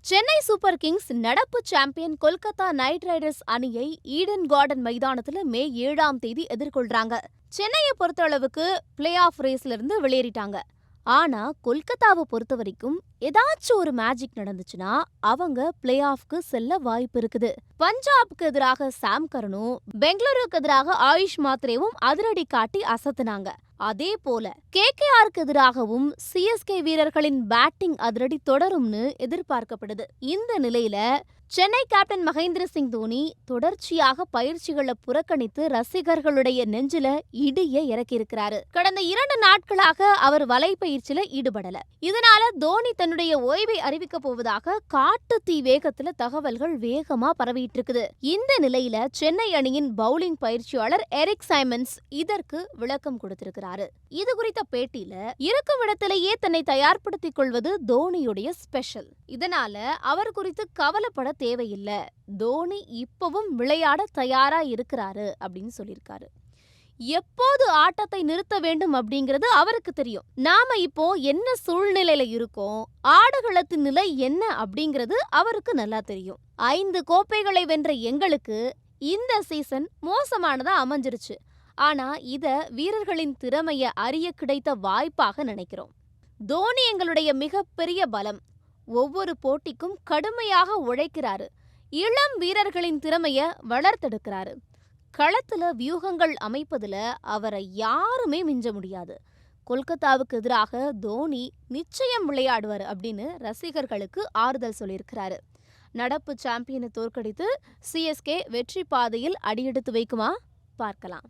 Chennai super Kings நடப்பு champion Kolkata night Riders அணியை Eden garden மைதானத்துல மே 7ஆம் தேதி எதிர்கொள்றாங்க. சென்னையை பொறுத்தளவுக்கு பிளே ஆஃப் ரேஸ்ல இருந்து வெளியேறிட்டாங்க. ஆனா கொல்கத்தாவை பொறுத்த வரைக்கும் ஏதாச்சும் ஒரு மேஜிக் நடந்துச்சுன்னா அவங்க பிளே ஆஃப்க்கு செல்ல வாய்ப்பு இருக்குது. பஞ்சாப்க்கு எதிராக சாம் கரனும் பெங்களூருக்கு எதிராக ஆயுஷ் மாத்ரேவும் அதிரடி காட்டி அசத்துனாங்க. அதே போல கேகேஆருக்கு எதிராகவும் சிஎஸ்கே வீரர்களின் பேட்டிங் அதிரடி தொடரும்னு எதிர்பார்க்கப்படுது. இந்த நிலையில சென்னை கேப்டன் மகேந்திர சிங் தோனி தொடர்ச்சியாக பயிற்சிகளை புறக்கணித்து ரசிகர்களுடைய நெஞ்சில இடிய இறக்கியிருக்கிறாரு. கடந்த 2 நாட்களாக அவர் வலைப்பயிற்சியில ஈடுபடல. இதனால தோனி தன்னுடைய ஓய்வை அறிவிக்க போவதாக காட்டு தீ வேகத்துல தகவல்கள் வேகமா பரவிட்டு இருக்குது. இந்த நிலையில சென்னை அணியின் பவுலிங் பயிற்சியாளர் எரிக் சைமன்ஸ் இதற்கு விளக்கம் கொடுத்திருக்கிறாரு. இது குறித்த பேட்டியில இருக்கும் இடத்திலேயே தன்னை தயார்படுத்திக் கொள்வது தோனியுடைய ஸ்பெஷல். இதனால அவர் குறித்து கவலைப்பட தேவையில்ல. தோனி இப்பவும் விளையாட தயாரா இருக்கிறாரு அப்படின்னு சொல்லியிருக்காரு. எப்போது ஆட்டத்தை நிறுத்த வேண்டும் அப்படிங்கிறது அவருக்கு தெரியும். நாம இப்போ என்ன சூழ்நிலையில இருக்கோம், ஆடுகளத்தின் நிலை என்ன அப்படிங்கிறது அவருக்கு நல்லா தெரியும். 5 கோப்பைகளை வென்ற எங்களுக்கு இந்த சீசன் மோசமானதா அமைஞ்சிருச்சு. ஆனா இத வீரர்களின் திறமைய அறிய கிடைத்த வாய்ப்பாக நினைக்கிறோம். தோனி எங்களுடைய மிகப்பெரிய பலம். ஒவ்வொரு போட்டிக்கும் கடுமையாக உழைக்கிறாரு. இளம் வீரர்களின் திறமைய வளர்த்தெடுக்கிறாரு. களத்துல வியூகங்கள் அமைப்பதுல அவரை யாருமே மிஞ்ச முடியாது. கொல்கத்தாவுக்கு எதிராக தோனி நிச்சயம் விளையாடுவார் அப்படின்னு ரசிகர்களுக்கு ஆறுதல் சொல்லியிருக்கிறாரு. நடப்பு சாம்பியனை தோற்கடித்து சிஎஸ்கே வெற்றி பாதையில் அடியெடுத்து வைக்குமா? பார்க்கலாம்.